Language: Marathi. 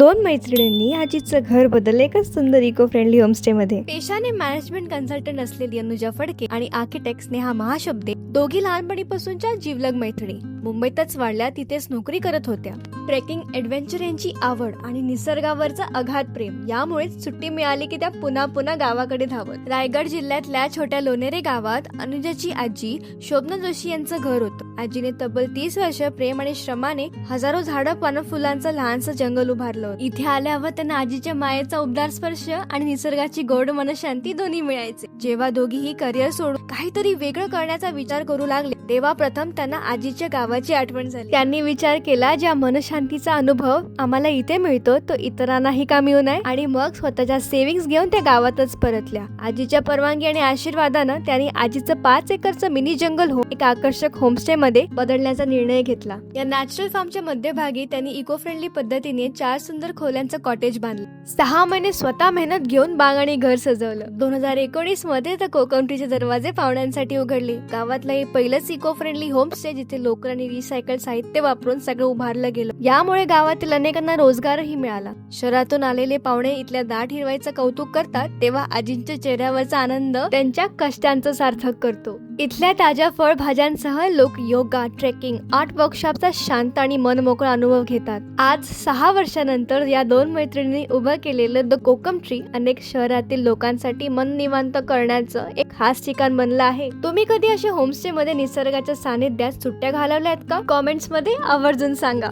दोन मैत्रिणींनी आजीचं घर बदलले एका सुंदर इको फ्रेंडली होमस्टे मध्ये. पेशाने मॅनेजमेंट कन्सल्टंट असलेली अनुजा फडके आणि आर्किटेक्ट स्नेहा महाशब्दे दोघी लहानपणीपासूनच्या जीवलग मैत्रिणी मुंबईतच वाढल्या, तिथेच नोकरी करत होत्या. ट्रेकिंग, ऍडव्हेंचर यांची आवड आणि निसर्गावरचा अगाध प्रेम यामुळेच सुट्टी मिळाली की त्या पुन्हा पुन्हा गावाकडे धावत. रायगड जिल्ह्यातल्या छोट्या लोणेरे गावात अनुजाची आजी शोभना जोशी यांचं घर होतं. आजीने तब्बल 30 वर्ष प्रेम आणि श्रमाने हजारो झाडं, पानं, फुलांचं लहानसं जंगल उभारलं होतं. इथे आल्यावर त्यांना आजीच्या मायेचा उबदार स्पर्श आणि निसर्गाची गोड मनशांती दोन्ही मिळायचे. जेव्हा दोघीही करिअर सोडून काहीतरी वेगळं करण्याचा विचार करू लागले तेव्हा प्रथम त्यांना आजीच्या गावाची आठवण झाली. त्यांनी विचार केला, ज्या मनशांतीचा अनुभव आम्हाला इथे मिळतो तो इतरांनाही का मिळू नये, आणि मग स्वतःच्या सेव्हिंग्स घेऊन त्या गावातच परतल्या. आजीच्या परवानगी आणि आशीर्वादानं त्यांनी आजीचं 5 एकरचं मिनी जंगल एक आकर्षक होमस्टे मध्ये बदलण्याचा निर्णय घेतला. या नॅचरल फार्मच्या मध्यभागी त्यांनी इको फ्रेंडली पद्धतीने 4 सुंदर खोल्यांचं कॉटेज बांधलं. 6 महिने स्वतः मेहनत घेऊन बाग आणि घर सजवलं. 2019 मध्ये तर कोकम ट्रीचे दरवाजे पाहुण्यांसाठी उघडले. गावातलं हे पहिलंच इको फ्रेंडली होमस्टे जिथे लोकल आणि रिसायकल साहित्य वापरून सगळं उभारलं गेलं. यामुळे गावातील अनेकांना रोजगारही मिळाला. शहरातून आलेले पाहुणे इथल्या दाट हिरवाईचं कौतुक करतात तेव्हा आजींच्या चेहऱ्यावरचा आनंद त्यांच्या कष्टांचं सार्थक करतो. इथल्या ताज्या फळभाज्यांसह लोक योगा, ट्रेकिंग, आर्ट वर्कशॉपचा शांत आणि मनमोकळा अनुभव घेतात. आज 6 वर्षानंतर या दोन मैत्रिणींनी उभं केलेलं द कोकम ट्री अनेक शहरातील लोकांसाठी मन निवांत करण्याचं एक खास ठिकाण बनलं आहे. तुम्ही कधी अशा होमस्टे मध्ये निसर्गाच्या सानिध्यात सुट्ट्या घालवल्यात का? कमेंट्स मध्ये आवर्जून सांगा.